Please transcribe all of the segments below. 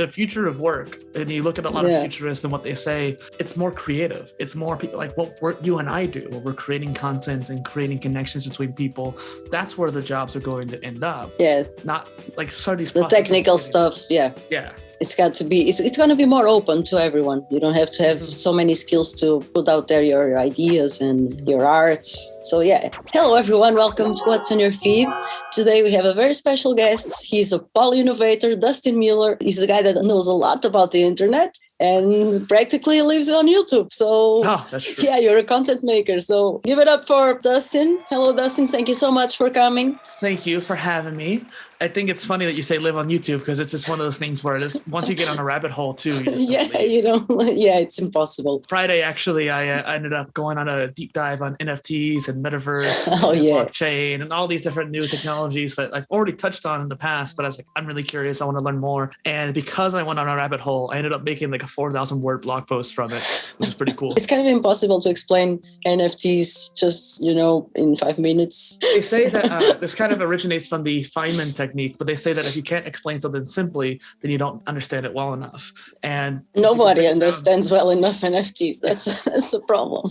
the future of work, and you look at a lot of futurists and what they say, it's more creative. It's more like what you and I do, where we're creating content and creating connections between people. That's where the jobs are going to end up. Yeah. Not like studies. The technical stuff. Yeah. Yeah. It's got to be, it's going to be more open to everyone. You don't have to have so many skills to put out there your ideas and your art. So yeah. Hello, everyone. Welcome to What's on Your Feed. Today we have a very special guest. He's a PolyInnovator, Dustin Miller. He's a guy that knows a lot about the internet and practically lives on YouTube. So that's true. Yeah, you're a content maker. So give it up for Dustin. Hello, Dustin. Thank you so much for coming. Thank you for having me. I think it's funny that you say live on YouTube, because it's just one of those things where once you get on a rabbit hole too, you just it's impossible. Friday, actually, I ended up going on a deep dive on NFTs and metaverse, blockchain, and all these different new technologies that I've already touched on in the past. But I was like, I'm really curious. I want to learn more. And because I went on a rabbit hole, I ended up making like a 4,000 word blog post from it, which is pretty cool. It's kind of impossible to explain NFTs just, in 5 minutes. They say that this kind of originates from the Feynman technique, but they say that if you can't explain something simply, then you don't understand it well enough. And nobody understands well enough NFTs. That's the problem.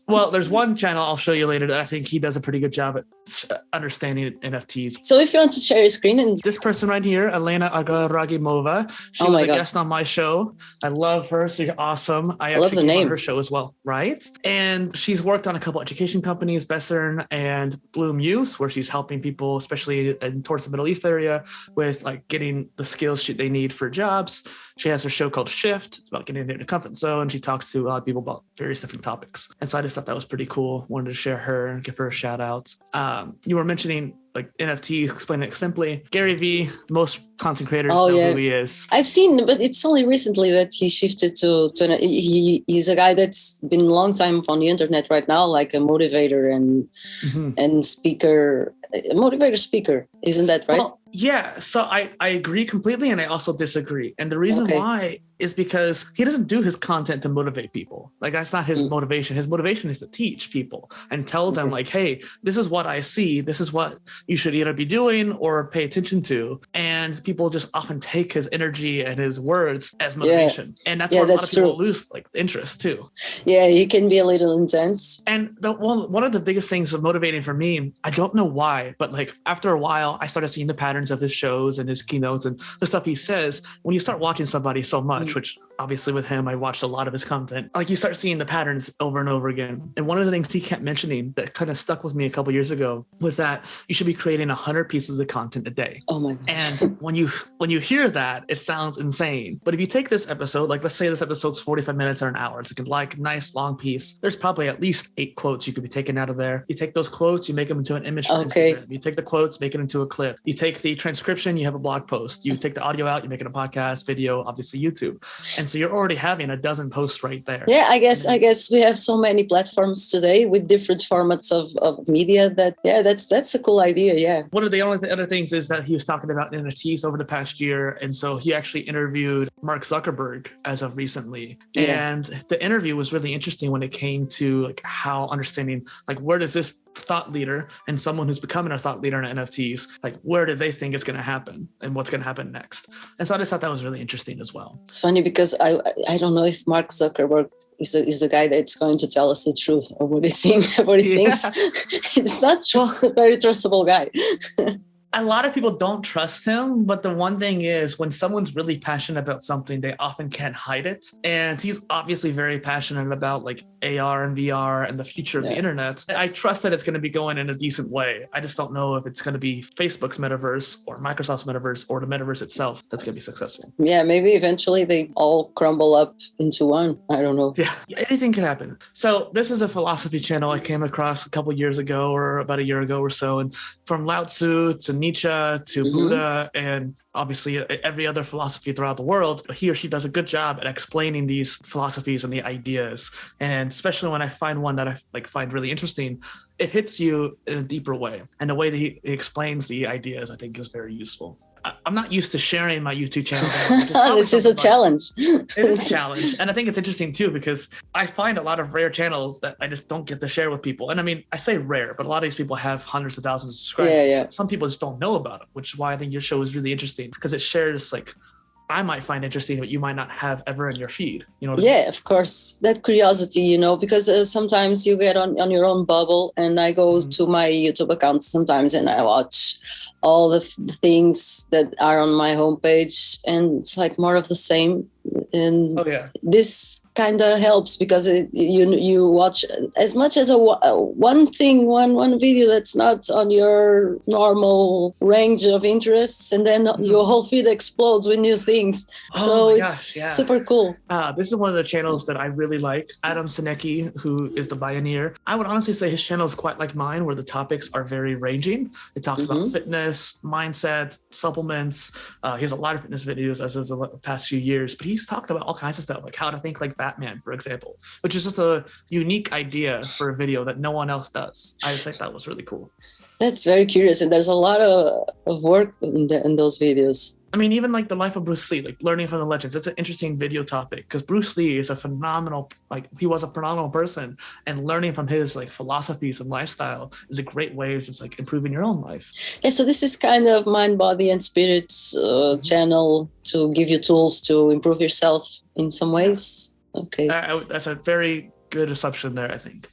Well, there's one channel I'll show you later that I think he does a pretty good job at understanding NFTs. So if you want to share your screen. And this person right here, Elena Agaragimova, she was a guest on my show. I love her. She's awesome. I love the name. On her show as well, right? And she's worked on a couple education companies, Besern and Bloom Youth, where she's helping people, especially towards the Middle East area, with like getting the skills they need for jobs. She has her show called Shift. It's about getting into the comfort zone. She talks to a lot of people about various different topics. And so I just thought that was pretty cool. Wanted to share her and give her a shout out. You were mentioning like NFTs, explain it simply. GaryVee, most content creators know who he is. I've seen, but it's only recently that he shifted to he's a guy that's been a long time on the internet right now, like a motivator and speaker, a motivator speaker. Isn't that right? Well, yeah. So I agree completely, and I also disagree. And the reason why is because he doesn't do his content to motivate people. Like, that's not his motivation. His motivation is to teach people and tell them like, hey, this is what I see. This is what you should either be doing or pay attention to. And people just often take his energy and his words as motivation. And that's where a lot of people lose like interest too. Yeah, he can be a little intense. And one of the biggest things of motivating for me, I don't know why, but like after a while, I started seeing the patterns of his shows and his keynotes and the stuff he says. When you start watching somebody so much, which obviously with him, I watched a lot of his content, like you start seeing the patterns over and over again. And one of the things he kept mentioning that kind of stuck with me a couple years ago was that you should be creating 100 pieces of content a day. Oh my God. And when you hear that, it sounds insane. But if you take this episode, like let's say this episode's 45 minutes or an hour, it's like a nice long piece. There's probably at least 8 quotes you could be taking out of there. You take those quotes, you make them into an image. Okay. You take the quotes, make it into a clip. You take the transcription, you have a blog post. You take the audio out, you make it a podcast, video, obviously YouTube. And so you're already having a dozen posts right there. Yeah, I guess we have so many platforms today with different formats of media that's a cool idea. Yeah. One of the only other things is that he was talking about NFTs over the past year. And so he actually interviewed Mark Zuckerberg as of recently. Yeah. And the interview was really interesting when it came to like how understanding, like where does this thought leader and someone who's becoming a thought leader in NFTs, like where do they think it's going to happen and what's going to happen next? And so I just thought that was really interesting as well. It's funny because I don't know if Mark Zuckerberg is the guy that's going to tell us the truth of what he thinks. It's not a very trustable guy. A lot of people don't trust him, but the one thing is when someone's really passionate about something, they often can't hide it. And he's obviously very passionate about like AR and VR and the future of the internet. I trust that it's going to be going in a decent way. I just don't know if it's going to be Facebook's metaverse or Microsoft's metaverse or the metaverse itself that's going to be successful. Yeah, maybe eventually they all crumble up into one. I don't know. Yeah, anything could happen. So this is a philosophy channel I came across a couple years ago or about a year ago or so. And from Lao Tzu to Nietzsche to Buddha and obviously every other philosophy throughout the world, he or she does a good job at explaining these philosophies and the ideas. And especially when I find one that I find really interesting, it hits you in a deeper way. And the way that he explains the ideas, I think, is very useful. I'm not used to sharing my YouTube channel. This is a challenge. It is a challenge. And I think it's interesting too, because I find a lot of rare channels that I just don't get to share with people. And I mean, I say rare, but a lot of these people have hundreds of thousands of subscribers. Yeah. Some people just don't know about it, which is why I think your show is really interesting, because it shares like I might find interesting, but you might not have ever in your feed. You know what I Yeah, of course. That curiosity, because sometimes you get on your own bubble, and I go mean? to my YouTube account sometimes and I watch all the things that are on my homepage, and it's like more of the same. And Oh yeah. this kind of helps because you watch as much as one thing, one video that's not on your normal range of interests, and then your whole feed explodes with new things. Oh So my it's gosh, yeah. super cool. This is one of the channels that I really like. Adam Sinecki, who is the Bioneer. I would honestly say his channel is quite like mine, where the topics are very ranging. It talks about fitness, mindset, supplements. He has a lot of fitness videos as of the past few years, but he's talked about all kinds of stuff, like how to think like Batman, for example, which is just a unique idea for a video that no one else does. I just think that was really cool. That's very curious, and there's a lot of work in those videos. I mean, even like the life of Bruce Lee, like learning from the legends, it's an interesting video topic because Bruce Lee is a phenomenal, he was a phenomenal person, and learning from his like philosophies and lifestyle is a great way of just like improving your own life. Yeah, so this is kind of mind, body, and spirit channel to give you tools to improve yourself in some ways. Okay, that's a very good assumption there, I think.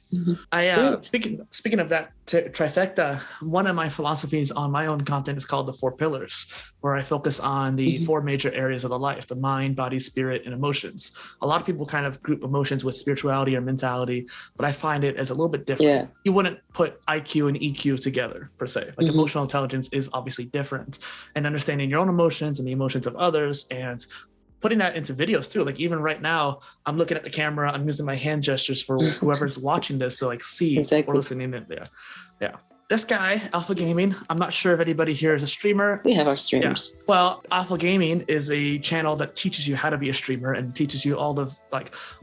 Speaking of that trifecta, one of my philosophies on my own content is called the 4 pillars, where I focus on the 4 major areas of the life: the mind, body, spirit, and emotions. A lot of people kind of group emotions with spirituality or mentality, but I find it as a little bit different. Yeah. You wouldn't put IQ and EQ together per se. Like emotional intelligence is obviously different, and understanding your own emotions and the emotions of others, and putting that into videos too. Like even right now, I'm looking at the camera, I'm using my hand gestures for whoever's watching this to like see or listening in there. Yeah. This guy, Alpha Gaming, I'm not sure if anybody here is a streamer. We have our streamers. Yeah. Well, Alpha Gaming is a channel that teaches you how to be a streamer and teaches you all the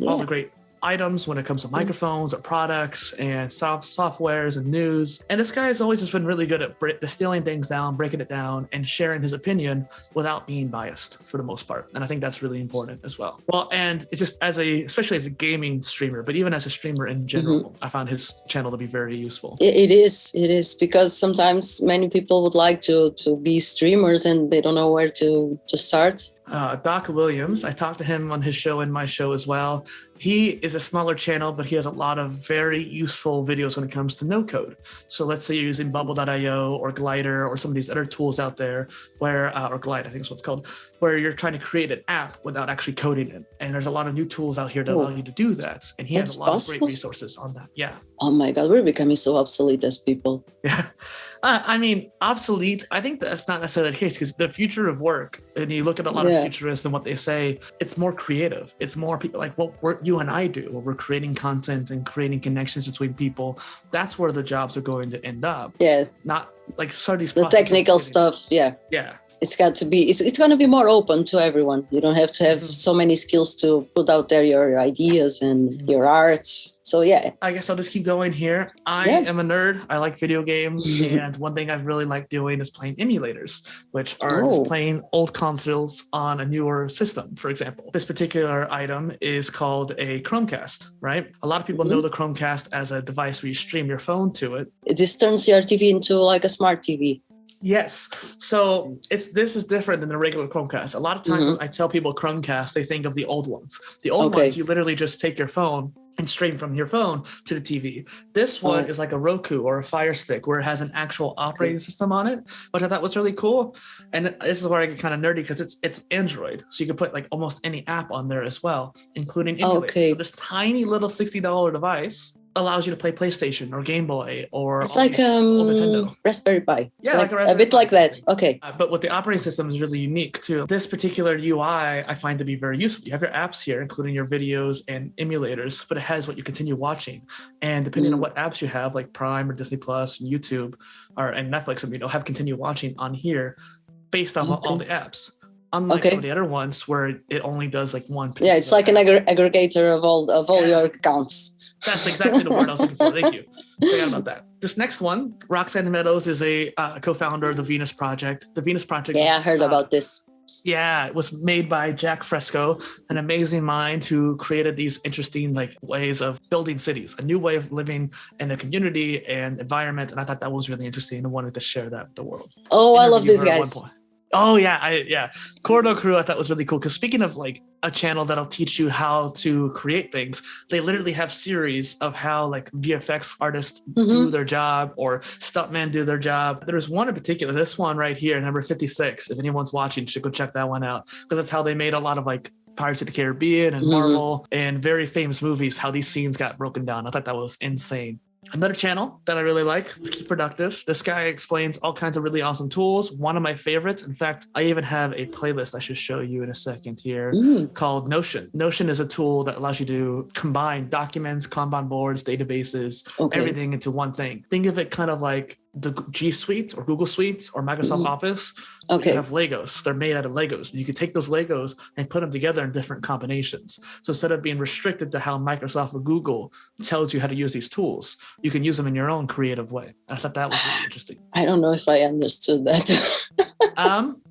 all the great items when it comes to microphones or products and softwares and news. And this guy has always just been really good at distilling things down, breaking it down, and sharing his opinion without being biased for the most part. And I think that's really important as well. Well, and it's just especially as a gaming streamer, but even as a streamer in general, I found his channel to be very useful. It is because sometimes many people would like to be streamers and they don't know where to start. Doc Williams, I talked to him on his show and my show as well. He is a smaller channel, but he has a lot of very useful videos when it comes to no code. So let's say you're using Bubble.io or Glider or some of these other tools out there where, or Glide, I think is what it's called, where you're trying to create an app without actually coding it. And there's a lot of new tools out here that allow you to do that. And he has a lot of great resources on that. Yeah. Oh my God, we're becoming so obsolete as people. Yeah. I mean, obsolete, I think that's not necessarily the case, because the future of work, and you look at a lot of futurists and what they say, it's more creative. It's more people like what you and I do, where we're creating content and creating connections between people. That's where the jobs are going to end up. Yeah. Not like studies. The technical stuff. Yeah. Yeah. It's got to be, it's going to be more open to everyone. You don't have to have so many skills to put out there your ideas and your arts. So yeah. I guess I'll just keep going here. I am a nerd. I like video games. And one thing I really like doing is playing emulators, which are just playing old consoles on a newer system, for example. This particular item is called a Chromecast, right? A lot of people know the Chromecast as a device where you stream your phone to it. This turns your TV into like a smart TV. Yes. So this is different than the regular Chromecast. A lot of times when I tell people Chromecast, they think of the old ones. The old ones, you literally just take your phone and stream from your phone to the TV. This one is like a Roku or a Fire Stick, where it has an actual operating system on it, which I thought was really cool. And this is where I get kind of nerdy, because it's Android. So you can put like almost any app on there as well, including emulators. So this tiny little $60 device allows you to play PlayStation or Game Boy or it's like Nintendo. Raspberry Pi. Yeah, like a bit like that. Okay. But with the operating system is really unique too. This particular UI I find to be very useful. You have your apps here, including your videos and emulators, but it has what you continue watching. And depending on what apps you have, like Prime or Disney Plus and YouTube and Netflix, and have continue watching on here based off of all the apps. Unlike some of the other ones where it only does like one. Yeah, it's like an aggregator of all your accounts. That's exactly the word I was looking for. Thank you. Forgot about that. This next one, Roxanne Meadows is a co-founder of the Venus Project. The Venus Project. Yeah, I heard about this. Yeah, it was made by Jack Fresco, an amazing mind who created these interesting ways of building cities, a new way of living in a community and environment. And I thought that was really interesting and wanted to share that with the world. Oh, I love these guys. Oh yeah, Corridor Crew I thought was really cool because speaking of like a channel that'll teach you how to create things, they literally have series of how like VFX artists do their job or stuntmen do their job. There's one in particular, this one right here, number 56. If anyone's watching, should go check that one out because that's how they made a lot of like Pirates of the Caribbean and Marvel and very famous movies, how these scenes got broken down. I thought that was insane. Another channel that I really like is Keep Productive. This guy explains all kinds of really awesome tools. One of my favorites, in fact, I even have a playlist I should show you in a second here called Notion. Notion is a tool that allows you to combine documents, Kanban boards, databases, everything into one thing. Think of it kind of like the G Suite or Google Suite or Microsoft Office. You have Legos. They're made out of Legos. And you can take those Legos and put them together in different combinations. So instead of being restricted to how Microsoft or Google tells you how to use these tools, you can use them in your own creative way. I thought that was really interesting. I don't know if I understood that.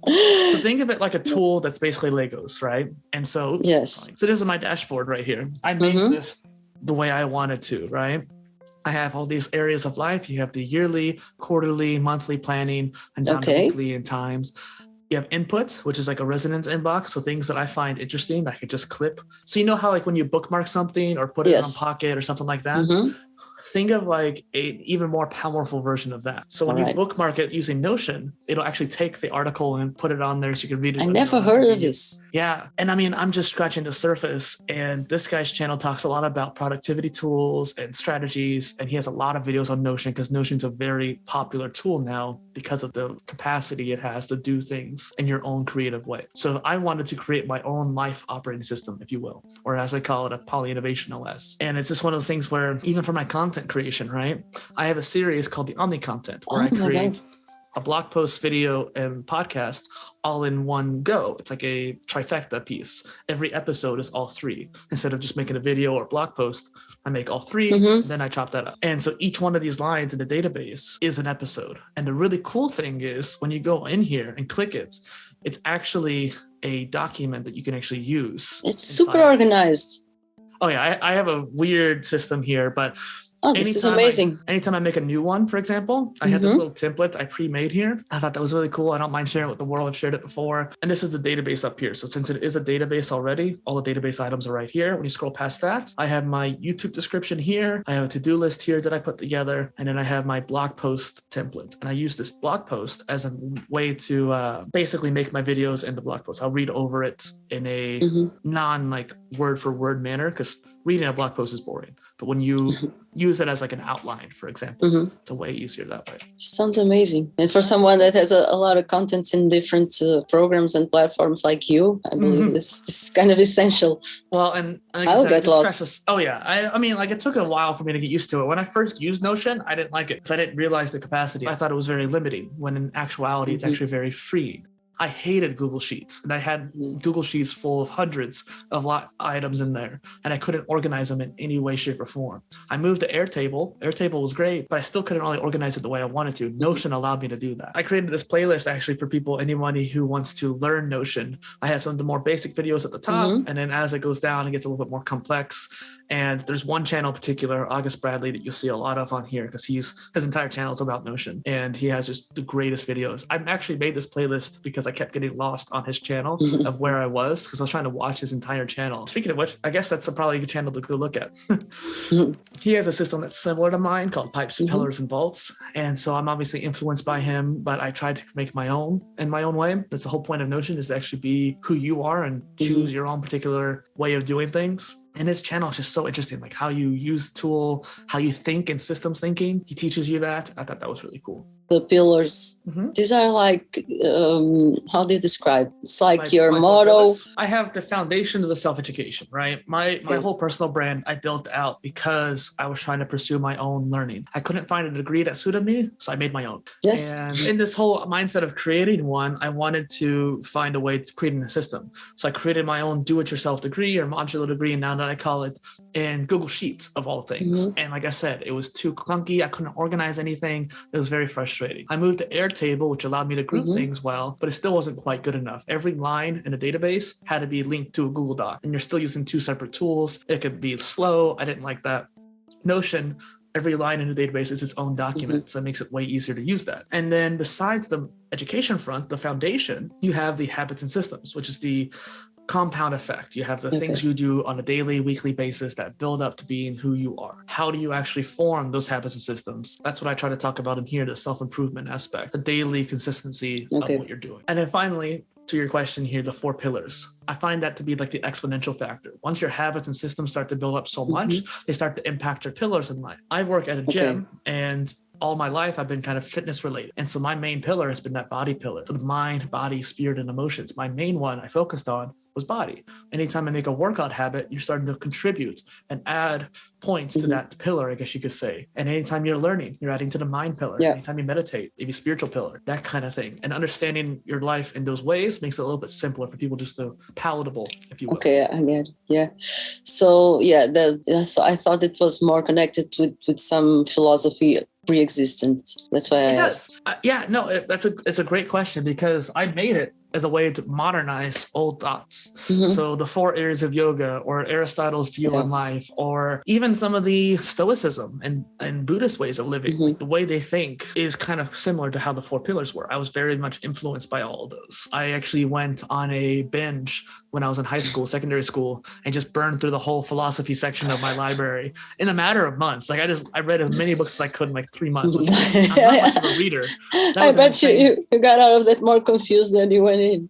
So think of it like a tool that's basically Legos, right? And so, so this is my dashboard right here. I made this the way I wanted to, right? I have all these areas of life. You have the yearly, quarterly, monthly planning, and down to weekly and times. You have input, which is like a resonance inbox. So things that I find interesting, I could just clip. So you know how like when you bookmark something or put it on Pocket or something like that? Think of like an even more powerful version of that. So when you bookmark it using Notion, it'll actually take the article and put it on there so you can read it. I never heard of this. Yeah. And I mean, I'm just scratching the surface. And this guy's channel talks a lot about productivity tools and strategies. And he has a lot of videos on Notion because Notion's a very popular tool now because of the capacity it has to do things in your own creative way. So I wanted to create my own life operating system, if you will, or as I call it, a PolyInnovation OS. And it's just one of those things where even for my content creation, right? I have a series called the Omni Content where I create a blog post, video, and podcast all in one go. It's like a trifecta piece. Every episode is all three. Instead of just making a video or blog post, I make all three, then I chop that up. And so each one of these lines in the database is an episode. And the really cool thing is when you go in here and click it, it's actually a document that you can actually use. It's super organized. Oh yeah, I have a weird system here, but this is amazing. Anytime I make a new one, for example, I had this little template I pre-made here. I thought that was really cool. I don't mind sharing it with the world. I've shared it before. And this is the database up here. So since it is a database already, all the database items are right here. When you scroll past that, I have my YouTube description here. I have a to-do list here that I put together. And then I have my blog post template. And I use this blog post as a way to basically make my videos in the blog post. I'll read over it in a non-like word for word manner because reading a blog post is boring. But when you use it as like an outline, for example, it's a way easier that way. Sounds amazing. And for someone that has a lot of content in different programs and platforms like you, I believe this is kind of essential. Well, and like I'll get lost. Oh yeah. I mean, like it took a while for me to get used to it. When I first used Notion, I didn't like it because I didn't realize the capacity. I thought it was very limiting when in actuality, it's actually very free. I hated Google Sheets, and I had Google Sheets full of hundreds of items in there, and I couldn't organize them in any way, shape, or form. I moved to Airtable. Airtable was great, but I still couldn't really organize it the way I wanted to. Notion allowed me to do that. I created this playlist actually for people, anybody who wants to learn Notion. I have some of the more basic videos at the top, and then as it goes down, it gets a little bit more complex. And there's one channel in particular, August Bradley, that you'll see a lot of on here because his entire channel is about Notion, and he has just the greatest videos. I've actually made this playlist because I kept getting lost on his channel of where I was because I was trying to watch his entire channel. Speaking of which, I guess that's probably a good channel to go look at. He has a system that's similar to mine called Pipes, Pillars, and Vaults. And so I'm obviously influenced by him, but I tried to make my own in my own way. That's the whole point of Notion, is to actually be who you are and choose your own particular way of doing things. And his channel is just so interesting, like how you use the tool, how you think in systems thinking. He teaches you that. I thought that was really cool. The pillars, these are like, how do you describe? It's like your motto. I have the foundation of the self-education, right? My whole personal brand, I built out because I was trying to pursue my own learning. I couldn't find a degree that suited me, so I made my own. Yes. And in this whole mindset of creating one, I wanted to find a way to create a system. So I created my own do-it-yourself degree or modular degree, now that I call it, in Google Sheets of all things. And like I said, it was too clunky. I couldn't organize anything. It was very frustrating. I moved to Airtable, which allowed me to group things well, but it still wasn't quite good enough. Every line in a database had to be linked to a Google Doc, and you're still using two separate tools. It could be slow. I didn't like that. Notion every line in the database is its own document. So it makes it way easier to use that. And then besides the education front, the foundation, you have the habits and systems, which is the compound effect. You have the things you do on a daily, weekly basis that build up to being who you are. How do you actually form those habits and systems? That's what I try to talk about in here, the self-improvement aspect, the daily consistency of what you're doing. And then finally, to your question here, the 4 pillars. I find that to be like the exponential factor. Once your habits and systems start to build up so much, they start to impact your pillars in life. I work at a gym and all my life I've been kind of fitness related. And so my main pillar has been that body pillar. So the mind, body, spirit, and emotions. My main one I focused on was body. Anytime I make a workout habit, you're starting to contribute and add points to that pillar, I guess you could say. And anytime you're learning, you're adding to the mind pillar. Anytime you meditate, maybe spiritual pillar, that kind of thing. And understanding your life in those ways makes it a little bit simpler for people, just to palatable, if you will. Okay, I get it. Yeah. So so I thought it was more connected with some philosophy pre-existent. That's why I asked. It's a great question, because I made it as a way to modernize old thoughts. So the 4 areas of yoga, or Aristotle's view on life, or even some of the Stoicism and Buddhist ways of living, like the way they think is kind of similar to how the 4 pillars were. I was very much influenced by all of those. I actually went on a binge when I was in high school, secondary school, and just burned through the whole philosophy section of my library in a matter of months. Like I read as many books as I could in like 3 months, which I'm not much of a reader. I bet you got out of that more confused than you went in.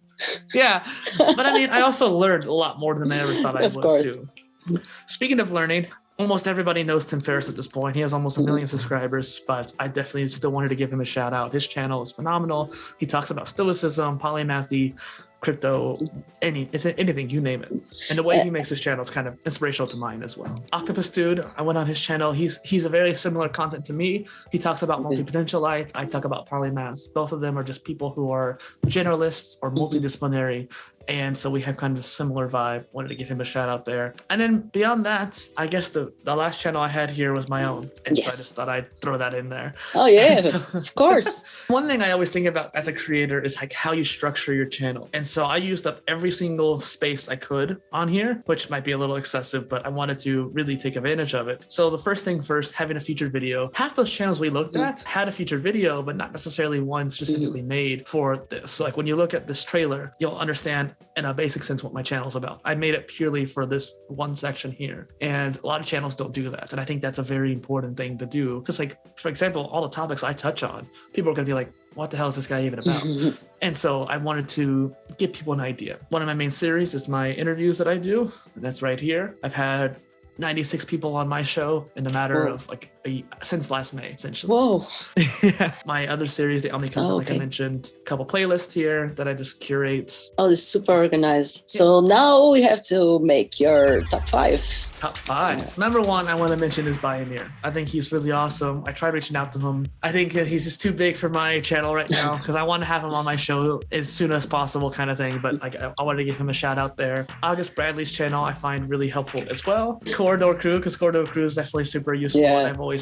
Yeah, but I mean, I also learned a lot more than I ever thought I would too. Speaking of learning, almost everybody knows Tim Ferriss at this point. He has almost 1 million subscribers, but I definitely still wanted to give him a shout out. His channel is phenomenal. He talks about Stoicism, Polymath, crypto, anything, you name it. And the way he makes his channel is kind of inspirational to mine as well. Octopus Dude, I went on his channel. He's a very similar content to me. He talks about multi-potentialites. I talk about polymaths. Both of them are just people who are generalists or multidisciplinary. And so we have kind of a similar vibe. Wanted to give him a shout out there. And then beyond that, I guess the last channel I had here was my own. And so I just thought I'd throw that in there. Oh yeah, of course. One thing I always think about as a creator is like how you structure your channel. And so I used up every single space I could on here, which might be a little excessive, but I wanted to really take advantage of it. So the first thing first, having a featured video. Half those channels we looked at had a featured video, but not necessarily one specifically made for this. So like when you look at this trailer, you'll understand in a basic sense what my channel is about. I made it purely for this one section here. And a lot of channels don't do that. And I think that's a very important thing to do. Just like, for example, all the topics I touch on, people are going to be like, what the hell is this guy even about? And so I wanted to give people an idea. One of my main series is my interviews that I do. And that's right here. I've had 96 people on my show in a matter of like since last May, essentially. Whoa. Yeah. My other series, the Omni Content, like I mentioned, a couple playlists here that I just curate. Oh, this is super organized. So now we have to make your top 5. Top 5. Number 1 I want to mention is Bioneer. I think he's really awesome. I tried reaching out to him. I think he's just too big for my channel right now because I want to have him on my show as soon as possible kind of thing. But like I wanted to give him a shout out there. August Bradley's channel I find really helpful as well. Corridor Crew, because Corridor Crew is definitely super useful. And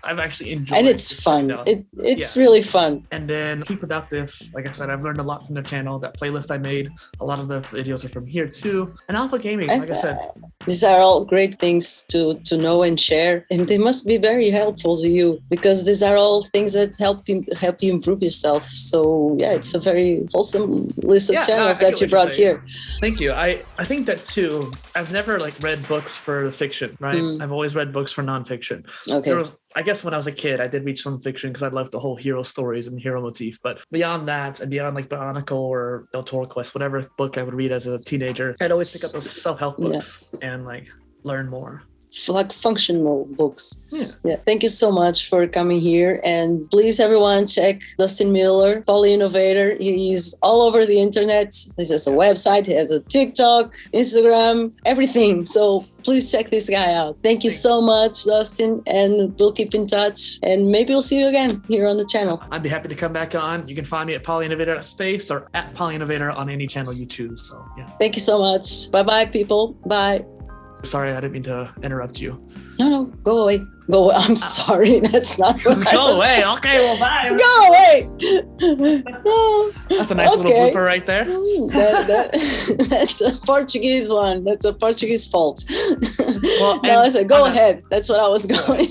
I've actually enjoyed it. And it's fun. It's really fun. And then Keep Productive. Like I said, I've learned a lot from the channel. That playlist I made, a lot of the videos are from here too. And Alpha Gaming, like I said. These are all great things to know and share. And they must be very helpful to you because these are all things that help you improve yourself. So yeah, it's a very wholesome list of channels that you brought here. Thank you. I think that too. I've never like read books for fiction, right? I've always read books for nonfiction. Okay. I guess when I was a kid, I did read some fiction because I loved the whole hero stories and hero motif. But beyond that, and beyond like Bionicle or Del Toro Quest, whatever book I would read as a teenager, I'd always pick up those self-help books and like learn more. Like functional books. Yeah. Thank you so much for coming here. And please, everyone, check Dustin Miller, PolyInnovator. He's all over the internet. He has a website, he has a TikTok, Instagram, everything. So please check this guy out. Thank you so much, Dustin. And we'll keep in touch. And maybe we'll see you again here on the channel. I'd be happy to come back on. You can find me at PolyInnovator.space or at PolyInnovator on any channel you choose. So yeah. Thank you so much. Bye-bye, people. Bye. Sorry, I didn't mean to interrupt you. No, go away. Go away. I'm sorry. That's not what Go away. Okay, well, bye. Go away. That's a nice little blooper right there. That's a Portuguese one. That's a Portuguese fault. Well, no, I said, go ahead. That's what I was going.